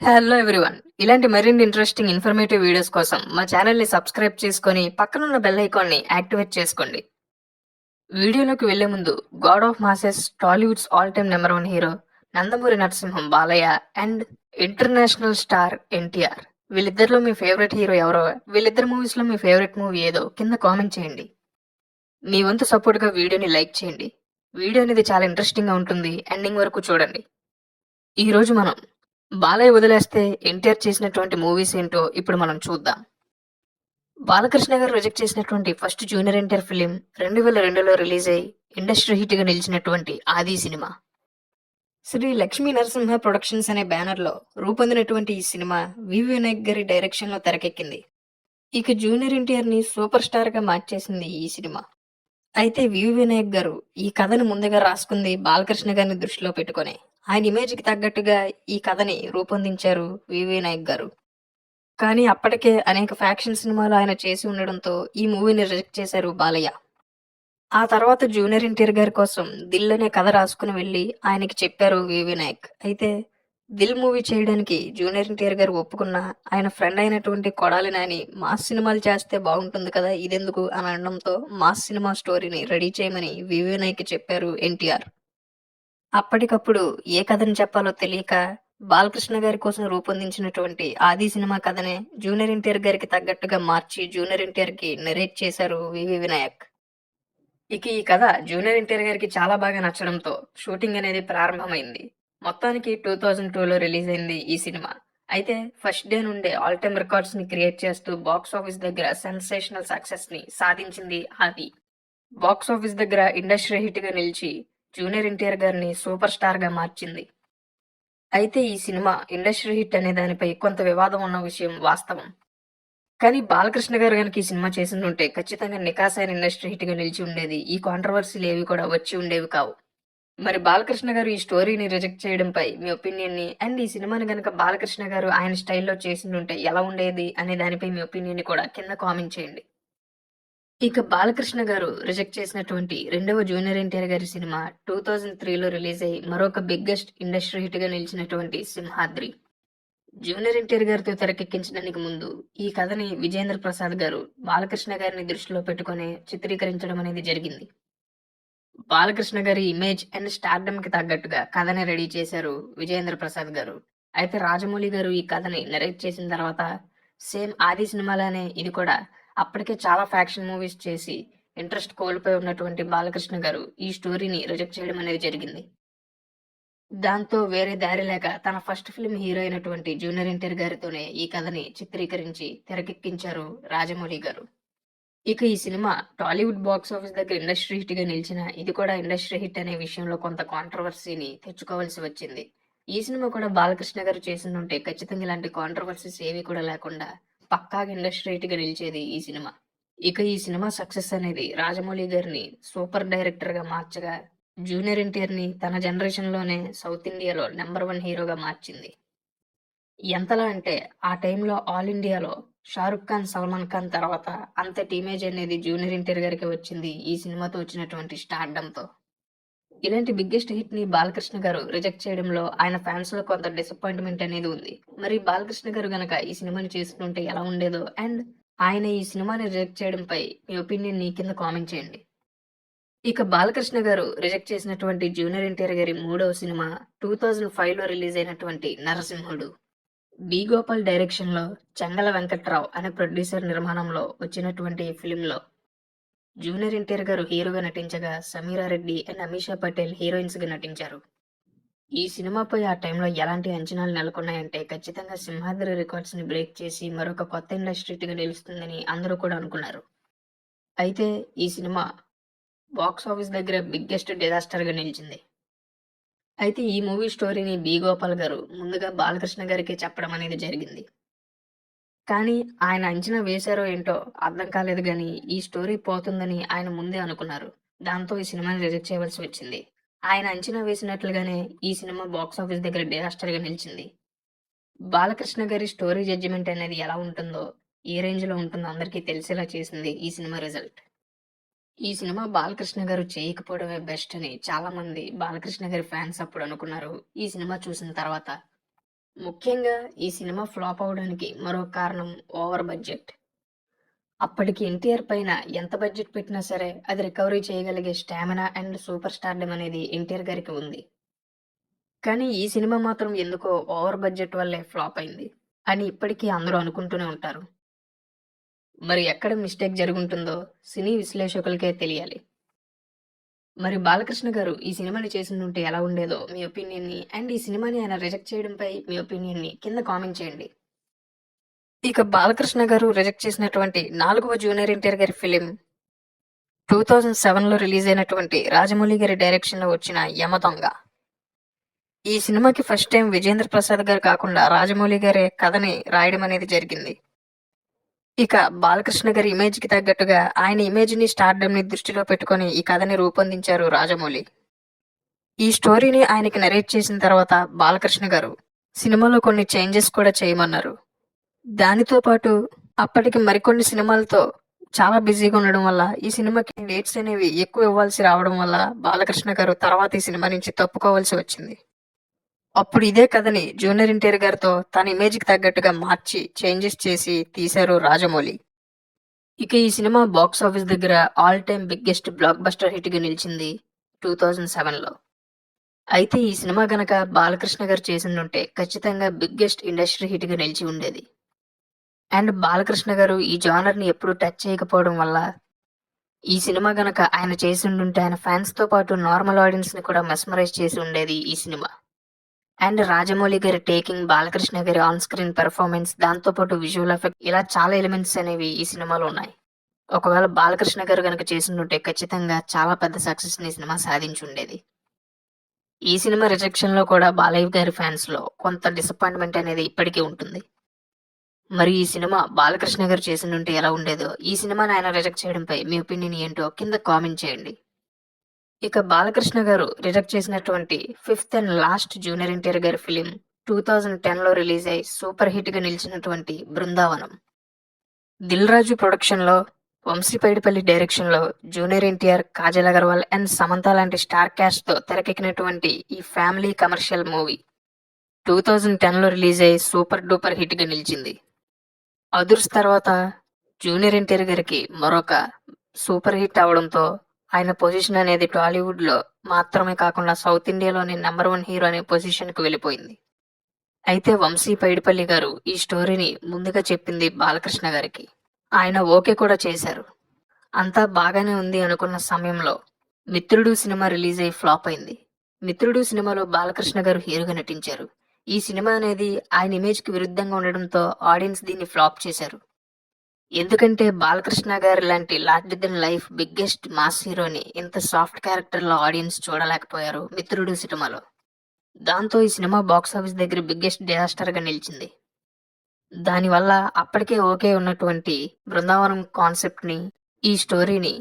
Hello everyone. ఇలాంటి మరిన్ని interesting informative videos కోసం మా ఛానల్‌ని సబ్స్క్రైబ్ చేసుకొని పక్కనున్న బెల్ ఐకాన్‌ని యాక్టివేట్ చేసుకోండి. వీడియోలోకి వెళ్లే ముందు 'god of masses' Tollywood's all time number 1 hero 'Nandamuri Narasimham Balayya' and international star NTR. వీళ్ళిద్దరిలో మీ ఫేవరెట్ హీరో ఎవరో, వీళ్ళిద్దరి మూవీస్‌లో మీ ఫేవరెట్ మూవీ ఏదో కింద కామెంట్ చేయండి. మీ వంతు సపోర్ట్‌గా వీడియోని లైక్ చేయండి. వీడియో అనేది చాలా ఇంట్రెస్టింగ్‌గా ఉంటుంది. ఎండింగ్ వరకు చూడండి. ఈరోజు మనం బాలయ్య వదిలేస్తే ఎన్టీఆర్ చేసినటువంటి మూవీస్ ఏంటో ఇప్పుడు మనం చూద్దాం. బాలకృష్ణ గారు రిజెక్ట్ చేసినటువంటి ఫస్ట్ జూనియర్ ఎన్టీఆర్ ఫిలిం 2002లో రిలీజ్ అయ్యి ఇండస్ట్రీ హిట్‌గా నిలిచినటువంటి 'ఆది' సినిమా. శ్రీ లక్ష్మీ నరసింహ ప్రొడక్షన్స్ అనే బ్యానర్‌లో రూపొందినటువంటి ఈ సినిమా వివి వినాయక్ గారి డైరెక్షన్‌లో తెరకెక్కింది. ఇక జూనియర్ ఎన్టీఆర్‌ని సూపర్ స్టార్‌గా మార్చేసింది ఈ సినిమా. అయితే వివి వినాయక్ గారు ఈ కథను ముందుగా రాసుకుంది బాలకృష్ణ గారిని దృష్టిలో పెట్టుకొనే. ఆయన ఇమేజ్‌కి తగ్గట్టుగా ఈ కథని రూపొందించారు వివి వినాయక్ గారు. కానీ అప్పటికే అనేక ఫ్యాక్షన్ సినిమాలు ఆయన చేసి ఉండడంతో ఈ మూవీని రిజెక్ట్ చేశారు బాలయ్య. ఆ తర్వాత జూనియర్ ఎన్టీఆర్ గారి కోసం 'దిల్' అనే కథ రాసుకుని వెళ్లి ఆయనకి చెప్పారు వివి వినాయక్. అయితే 'దిల్' మూవీ చేయడానికి జూనియర్ ఎన్టీఆర్ గారు ఒప్పుకున్నా ఆయన ఫ్రెండ్ అయినటువంటి కొడాలి నాని మాస్ సినిమాలు చేస్తే బాగుంటుంది కదా ఇదెందుకు అని అనడంతో మాస్ సినిమా స్టోరీని రెడీ చేయమని వివి వినాయక్‌కి చెప్పారు ఎన్టీఆర్. అప్పటికప్పుడు ఏ కథను చెప్పాలో తెలియక బాలకృష్ణ గారి కోసం రూపొందించినటువంటి 'ఆది' సినిమా కథనే జూనియర్ ఎన్టీఆర్ గారికి తగ్గట్టుగా మార్చి జూనియర్ ఎన్టీఆర్‌కి నరేట్ చేశారు వివి వినాయక్. ఇక ఈ కథ జూనియర్ ఎన్టీఆర్ గారికి చాలా బాగా నచ్చడంతో షూటింగ్ అనేది ప్రారంభమైంది. మొత్తానికి 2002లో రిలీజ్ అయింది ఈ సినిమా. అయితే ఫస్ట్ డే నుండే ఆల్ టైమ్ రికార్డ్స్ ని క్రియేట్ చేస్తూ బాక్స్ ఆఫీస్ దగ్గర సెన్సేషనల్ సక్సెస్ ని సాధించింది 'ఆది'. బాక్స్ ఆఫీస్ దగ్గర ఇండస్ట్రీ హిట్ గా నిలిచి జూనియర్ ఎన్టీఆర్ గారిని సూపర్ స్టార్ గా మార్చింది. అయితే ఈ సినిమా ఇండస్ట్రీ హిట్ అనే దానిపై కొంత వివాదం ఉన్న విషయం వాస్తవం. కానీ బాలకృష్ణ గారు గనుక ఈ సినిమా చేసుండుంటే ఖచ్చితంగా నికాసైన ఇండస్ట్రీ హిట్‌గా నిలిచి ఉండేది. ఈ కాంట్రోవర్సీ‌లేవి కూడా వచ్చి ఉండేవి కావు. మరి బాలకృష్ణ గారు ఈ స్టోరీని రిజెక్ట్ చేయడంపై మీ ఒపీనియన్‌ని అండ్ ఈ సినిమాని గనక బాలకృష్ణ గారు ఆయన స్టైల్‌లో చేసుండుంటే ఎలా ఉండేది అనే దానిపై మీ ఒపీనియన్‌ని కూడా కింద కామెంట్ చేయండి. ఇక బాలకృష్ణ గారు రిజెక్ట్ చేసినటువంటి రెండవ జూనియర్ ఎన్టీఆర్ గారి సినిమా 2003లో రిలీజ్ అయ్యి మరొక బిగ్గెస్ట్ ఇండస్ట్రీ హిట్‌గా నిలిచినటువంటి 'సింహాద్రి'. జూనియర్ ఎన్టీఆర్ గారితో తెరకెక్కించడానికి ముందు ఈ కథని విజేంద్ర ప్రసాద్ గారు బాలకృష్ణ గారిని దృష్టిలో పెట్టుకొని చిత్రీకరించడం అనేది జరిగింది. బాలకృష్ణ గారి ఇమేజ్ అండ్ స్టార్డమ్ కి తగ్గట్టుగా కథని రెడీ చేశారు విజయేంద్ర ప్రసాద్ గారు. అయితే రాజమౌళి గారు ఈ కథని నరేట్ చేసిన తర్వాత సేమ్ 'ఆది' సినిమాలానే ఇది కూడా అప్పటికే చాలా ఫ్యాక్షన్ మూవీస్ చేసి ఇంట్రెస్ట్ కోల్పోయి ఉన్నటువంటి బాలకృష్ణ గారు ఈ స్టోరీని రిజెక్ట్ చేయడం అనేది జరిగింది. దాంతో వేరే దారి లేక తన ఫస్ట్ ఫిల్మ్ హీరో అయినటువంటి జూనియర్ ఎన్టీఆర్ గారితోనే ఈ కథని చిత్రీకరించి తెరకెక్కించారు రాజమౌళి గారు. ఇక ఈ సినిమా టాలీవుడ్ బాక్స్ ఆఫీస్ దగ్గర ఇండస్ట్రీ హిట్ గా నిలిచిన ఇది కూడా ఇండస్ట్రీ హిట్ అనే విషయంలో కొంత కాంట్రవర్సీని తెచ్చుకోవాల్సి వచ్చింది. ఈ సినిమా కూడా బాలకృష్ణ గారు చేసిండుంటే ఖచ్చితంగా ఇలాంటి కాంట్రవర్సీస్ ఏవి కూడా లేకుండా పక్కాగా ఇండస్ట్రీ హిట్ గా నిలిచేది ఈ సినిమా. ఇక ఈ సినిమా సక్సెస్ అనేది రాజమౌళి గారిని సూపర్ డైరెక్టర్ గా మార్చగా జూనియర్ ఎన్టీఆర్‌ని తన జనరేషన్‌లోనే సౌత్ ఇండియాలో నంబర్ 1 హీరోగా మార్చింది. ఎంతలా అంటే ఆ టైంలో ఆల్ ఇండియాలో 'షారుఖ్ ఖాన్', 'సల్మాన్ ఖాన్' తర్వాత అంతటి ఇమేజ్ అనేది జూనియర్ ఎన్టీఆర్ గారికే వచ్చింది ఈ సినిమాతో వచ్చినటువంటి స్టార్డమ్‌తో. ఇలాంటి బిగ్గెస్ట్ హిట్‌ని బాలకృష్ణ గారు రిజెక్ట్ చేయడంలో ఆయన ఫ్యాన్స్‌లో కొంత డిసప్పాయింట్‌మెంట్ అనేది ఉంది. మరి బాలకృష్ణ గారు గనక ఈ సినిమాని చేసుకుంటే ఎలా ఉండేదో అండ్ ఆయన ఈ సినిమాని రిజెక్ట్ చేయడంపై మీ ఒపీనియన్‌ని కింద కామెంట్ చేయండి. ఇక బాలకృష్ణ గారు రిజెక్ట్ చేసినటువంటి జూనియర్ ఎన్టీఆర్ గారి మూడవ సినిమా 2005లో రిలీజ్ అయినటువంటి 'నరసింహుడు'. బి. గోపాల్ డైరెక్షన్‌లో చెంగల వెంకట్రావు అనే ప్రొడ్యూసర్ నిర్మాణంలో వచ్చినటువంటి ఈ ఫిల్మ్‌లో జూనియర్ ఎన్టీఆర్ గారు హీరోగా నటించగా సమీరా రెడ్డి అండ్ అమీషా పటేల్ హీరోయిన్స్‌గా నటించారు. ఈ సినిమాపై ఆ టైంలో ఎలాంటి అంచనాలు నెలకొన్నాయంటే ఖచ్చితంగా 'సింహాద్రి' రికార్డ్స్‌ని బ్రేక్ చేసి మరొక కొత్త ఇండస్ట్రీ హిట్‌గా నిలుస్తుందని అందరూ కూడా అనుకున్నారు. అయితే ఈ సినిమా బాక్స్ ఆఫీస్ దగ్గర బిగ్గెస్ట్ డిజాస్టర్‌గా నిలిచింది. అయితే ఈ మూవీ స్టోరీని 'బి. గోపాల్' గారు ముందుగా బాలకృష్ణ గారికే చెప్పడం అనేది జరిగింది. కానీ ఆయన అంచనా వేశారో ఏంటో అర్థం కాలేదు గానీ, ఈ స్టోరీ పోతుందని ఆయన ముందే అనుకున్నారు. దాంతో ఈ సినిమాని రిజెక్ట్ చేయవలసి వచ్చింది. ఆయన అంచనా వేసినట్లుగానే ఈ సినిమా బాక్స్ ఆఫీస్ దగ్గర డిజాస్టర్‌గా నిలిచింది. బాలకృష్ణ గారి స్టోరీ జడ్జిమెంట్ అనేది ఎలా ఉంటుందో, ఏ రేంజ్‌లో ఉంటుందో అందరికీ తెలిసేలా చేసింది ఈ సినిమా రిజల్ట్. ఈ సినిమా బాలకృష్ణ గారు చేయకపోవడమే బెస్ట్ అని చాలామంది బాలకృష్ణ గారి ఫ్యాన్స్ అప్పుడు అనుకున్నారు ఈ సినిమా చూసిన తర్వాత. ముఖ్యంగా ఈ సినిమా ఫ్లాప్ అవ్వడానికి మరో కారణం ఓవర్ బడ్జెట్. అప్పటికి ఎన్టీఆర్ పైన ఎంత బడ్జెట్ పెట్టినా సరే అది రికవరీ చేయగలిగే స్టామినా అండ్ సూపర్ స్టార్డమ్ అనేది ఎన్టీఆర్ గారికి ఉంది. కానీ ఈ సినిమా మాత్రం ఎందుకో ఓవర్ బడ్జెట్ వల్లే ఫ్లాప్ అయింది అని ఇప్పటికీ అందరూ అనుకుంటూనే ఉంటారు. మరి ఎక్కడ మిస్టేక్ జరుగుంటుందో సినీ విశ్లేషకులకే తెలియాలి. మరి బాలకృష్ణ గారు ఈ సినిమాని చేసుండుంటే ఎలా ఉండేదో మీ ఒపీనియన్‌ని అండ్ ఈ సినిమాని ఆయన రిజెక్ట్ చేయడంపై మీ ఒపీనియన్‌ని కింద కామెంట్ చేయండి. ఇక బాలకృష్ణ గారు రిజెక్ట్ చేసినటువంటి 4వ జూనియర్ ఎన్టీఆర్ గారి ఫిలిం 2007లో రిలీజ్ అయినటువంటి రాజమౌళి గారి డైరెక్షన్‌లో వచ్చిన 'యమదొంగ'. ఈ సినిమాకి ఫస్ట్ టైం విజేంద్ర ప్రసాద్ గారు కాకుండా రాజమౌళి గారే కథని రాయడం అనేది జరిగింది. ఇక బాలకృష్ణ గారి ఇమేజ్‌కి తగ్గట్టుగా ఆయన ఇమేజ్‌ని, స్టార్డమ్‌ని దృష్టిలో పెట్టుకొని ఈ కథని రూపొందించారు రాజమౌళి. ఈ స్టోరీని ఆయనకి నరేట్ చేసిన తర్వాత బాలకృష్ణ గారు సినిమాలో కొన్ని చేంజెస్ కూడా చేయమన్నారు. దానితో పాటు అప్పటికి మరికొన్ని సినిమాలతో చాలా బిజీగా ఉండడం వల్ల ఈ సినిమాకి డేట్స్ అనేవి ఎక్కువ ఇవ్వాల్సి రావడం వల్ల బాలకృష్ణ గారు తర్వాత ఈ సినిమా నుంచి తప్పుకోవాల్సి వచ్చింది. అప్పుడు ఇదే కథని జూనియర్ ఎన్టీఆర్ గారితో తన ఇమేజ్‌కి తగ్గట్టుగా మార్చి చేంజెస్ చేసి తీశారు రాజమౌళి. ఇక ఈ సినిమా బాక్స్ ఆఫీస్ దగ్గర all time biggest blockbuster హిట్‌గా నిలిచింది 2007లో. అయితే ఈ సినిమా గనక బాలకృష్ణ గారు చేసుండుంటే ఖచ్చితంగా బిగ్గెస్ట్ ఇండస్ట్రీ హిట్‌గా నిలిచి ఉండేది. అండ్ బాలకృష్ణ గారు ఈ జానర్‌ని ఎప్పుడూ టచ్ చేయకపోవడం వల్ల ఈ సినిమా గనక ఆయన చేసుండుంటే ఆయన ఫ్యాన్స్‌తో పాటు నార్మల్ ఆడియన్స్‌ని కూడా మెస్మరైజ్ చేసి ఉండేది ఈ సినిమా. అండ్ రాజమౌళి గారి టేకింగ్, బాలకృష్ణ గారి ఆన్ స్క్రీన్ పెర్ఫార్మెన్స్, దాంతో పాటు విజువల్ ఎఫెక్ట్ ఇలా చాలా ఎలిమెంట్స్ అనేవి ఈ సినిమాలో ఉన్నాయి. ఒకవేళ బాలకృష్ణ గారు గనక చేసుండుంటే ఖచ్చితంగా చాలా పెద్ద సక్సెస్‌ని ఈ సినిమా సాధించుండేది. ఈ సినిమా రిజెక్షన్‌లో కూడా బాలయ్య గారి ఫ్యాన్స్‌లో కొంత డిసప్పాయింట్‌మెంట్ అనేది ఇప్పటికీ ఉంటుంది. మరి ఈ సినిమా బాలకృష్ణ గారు చేసుండుంటే ఎలా ఉండేదో, ఈ సినిమాని ఆయన రిజెక్ట్ చేయడంపై మీ ఒపీనియన్ ఏంటో కింద కామెంట్ చేయండి. ఇక బాలకృష్ణ గారు రిజెక్ట్ చేసినటువంటి fifth and last junior NTR గారి ఫిలిం 2010లో రిలీజ్ అయి సూపర్ హిట్‌గా నిలిచినటువంటి 'బృందావనం'. దిల్ రాజు ప్రొడక్షన్‌లో, వంశీ పైడిపల్లి డైరెక్షన్‌లో జూనియర్ ఎన్టీఆర్, కాజల్ అగర్వాల్ అండ్ సమంత లాంటి స్టార్ క్యాస్ట్‌తో తెరకెక్కినటువంటి ఈ ఫ్యామిలీ కమర్షియల్ మూవీ 2010లో రిలీజ్ అయి సూపర్ డూపర్ హిట్‌గా నిలిచింది. 'అదుర్స్' తర్వాత జూనియర్ ఎన్టీఆర్ గారికి మరొక సూపర్ హిట్ అవడంతో ఆయన పొజిషన్ అనేది టాలీవుడ్‌లో మాత్రమే కాకుండా సౌత్ ఇండియాలోనే నంబర్ 1 హీరో అనే పొజిషన్‌కి వెళ్ళిపోయింది. అయితే వంశీ పైడిపల్లి గారు ఈ స్టోరీని ముందుగా చెప్పింది బాలకృష్ణ గారికి. ఆయన ఓకే కూడా చేశారు. అంతా బాగానే ఉంది అనుకున్న సమయంలో 'మిత్రుడు' సినిమా రిలీజ్ అయి ఫ్లాప్ అయింది. 'మిత్రుడు' సినిమాలో బాలకృష్ణ గారు హీరోగా నటించారు. ఈ సినిమా అనేది ఆయన ఇమేజ్‌కి విరుద్ధంగా ఉండడంతో ఆడియన్స్ దీన్ని ఫ్లాప్ చేశారు. ఎందుకంటే బాలకృష్ణ గారు లాంటి larger than life biggest mass హీరోని ఇంత సాఫ్ట్ క్యారెక్టర్‌లో ఆడియన్స్ చూడలేకపోయారు 'మిత్రుడు' సినిమాలో. దాంతో ఈ సినిమా బాక్స్ ఆఫీస్ దగ్గర బిగ్గెస్ట్ డిజాస్టర్‌గా నిలిచింది. దానివల్ల అప్పటికే ఓకే ఉన్నటువంటి 'బృందావనం' కాన్సెప్ట్‌ని, ఈ స్టోరీని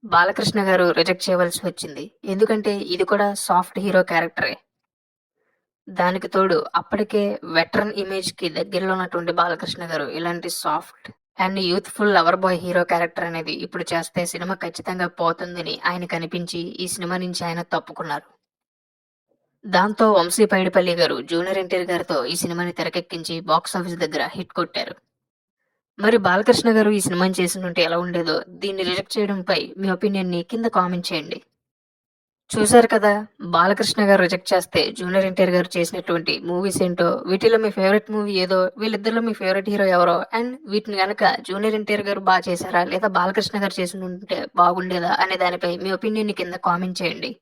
బాలకృష్ణ గారు రిజెక్ట్ చేయవలసి వచ్చింది. ఎందుకంటే ఇది కూడా సాఫ్ట్ హీరో క్యారెక్టరే. దానికి తోడు అప్పటికే వెటరన్ ఇమేజ్‌కి దగ్గరలో ఉన్నటువంటి బాలకృష్ణ గారు ఇలాంటి soft and youthful lover boy hero character అనేది ఇప్పుడు చేస్తే సినిమా ఖచ్చితంగా పోతుందని ఆయనకనిపించి ఈ సినిమా నుంచి ఆయన తప్పుకున్నారు. దాంతో వంశీ పైడిపల్లి గారు జూనియర్ ఎన్టీఆర్ గారితో ఈ సినిమాని తెరకెక్కించి బాక్స్ ఆఫీస్ దగ్గర హిట్ కొట్టారు. మరి బాలకృష్ణ గారు ఈ సినిమాని చేసుండుంటే ఎలా ఉండేదో, దీన్ని రిజెక్ట్ చేయడంపై మీ ఒపీనియన్‌ని కింద కామెంట్ చేయండి. చూసారు కదా! బాలకృష్ణ గారు రిజెక్ట్ చేస్తే జూనియర్ ఎన్టీఆర్ గారు చేసినటువంటి మూవీస్ ఏంటో, వీటిలో మీ ఫేవరెట్ మూవీ ఏదో, వీళ్ళిద్దరిలో మీ ఫేవరెట్ హీరో ఎవరో, అండ్ వీటిని గనక జూనియర్ ఎన్టీఆర్ గారు చేశారా? లేదా బాలకృష్ణ గారు చేసుండుంటే బాగుండేదా? అనే దానిపై మీ ఒపీనియన్‌ని కింద కామెంట్ చేయండి.